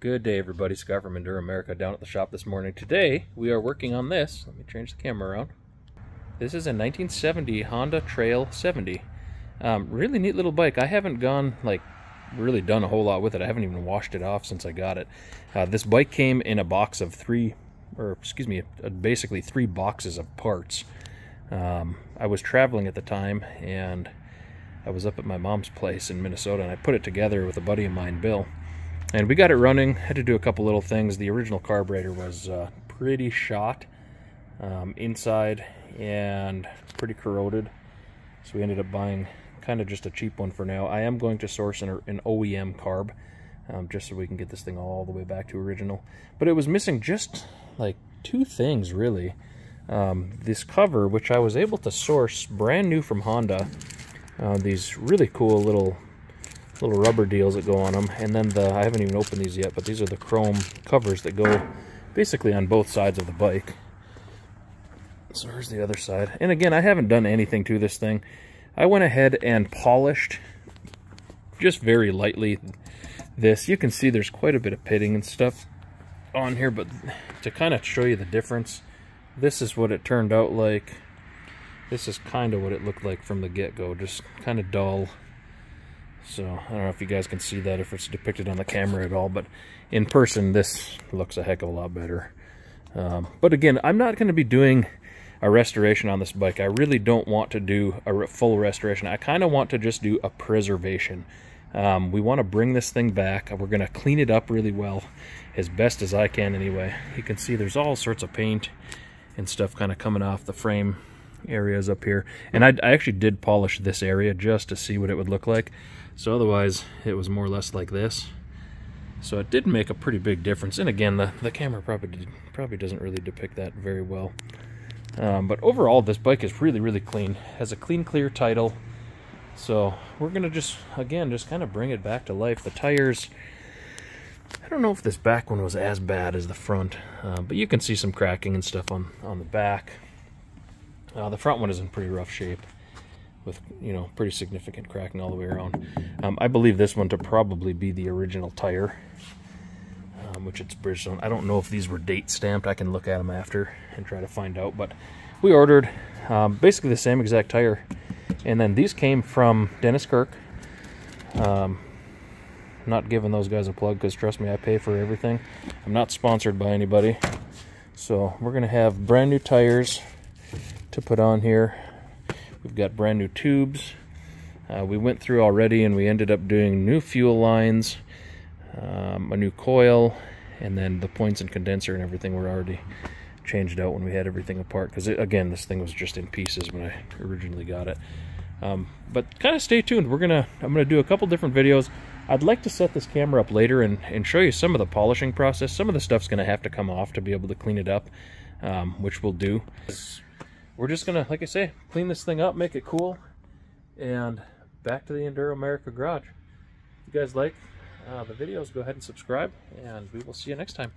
Good day, everybody. Scott from Enduro America down at the shop this morning. Today we are working on this. Let me change the camera around. This is a 1970 Honda Trail 70. Really neat little bike. I haven't really done a whole lot with it. I haven't even washed it off since I got it. This bike came in a box of basically three boxes of parts. I was traveling at the time, and I was up at my mom's place in Minnesota, and I put it together with a buddy of mine, Bill. And we got it running. Had to do a couple little things. The original carburetor was pretty shot inside and pretty corroded, so we ended up buying kind of just a cheap one for now. I am going to source an OEM carb just so we can get this thing all the way back to original. But it was missing just like two things, really. This cover, which I was able to source brand new from Honda. These really cool little rubber deals that go on them, and then I haven't even opened these yet, but these are the chrome covers that go basically on both sides of the bike. So here's the other side. And again, I haven't done anything to this thing. I went ahead and polished just very lightly this. You can see there's quite a bit of pitting and stuff on here, but to kind of show you the difference, this is what it turned out like. This is kind of what it looked like from the get-go, just kind of dull. So I don't know if you guys can see that, if it's depicted on the camera at all, but in person this looks a heck of a lot better. But again, I'm not going to be doing a restoration on this bike. I really don't want to do a full restoration. I kind of want to just do a preservation. We want to bring this thing back. We're going to clean it up really well, as best as I can anyway. You can see there's all sorts of paint and stuff kind of coming off the frame areas up here, and I actually did polish this area just to see what it would look like. So otherwise it was more or less like this. So it did make a pretty big difference, and again the camera probably doesn't really depict that very well. But overall this bike is really clean, has a clean, clear title. So we're gonna just kind of bring it back to life. The tires, I don't know if this back one was as bad as the front, but you can see some cracking and stuff on the back. The front one is in pretty rough shape, with pretty significant cracking all the way around. I believe this one to probably be the original tire, which it's Bridgestone. I don't know if these were date stamped. I can look at them after and try to find out, but we ordered basically the same exact tire, and then these came from Dennis Kirk. Not giving those guys a plug, because trust me, I pay for everything. I'm not sponsored by anybody. So we're gonna have brand new tires to put on here. We've got brand new tubes. We went through already, and we ended up doing new fuel lines, a new coil, and then the points and condenser and everything were already changed out when we had everything apart, because again, this thing was just in pieces when I originally got it. But kind of stay tuned. I'm gonna do a couple different videos. I'd like to set this camera up later and show you some of the polishing process. Some of the stuff's gonna have to come off to be able to clean it up, which we'll do. We're just gonna, like I say, clean this thing up, make it cool, and back to the Enduro America garage. If you guys like the videos, go ahead and subscribe, and we will see you next time.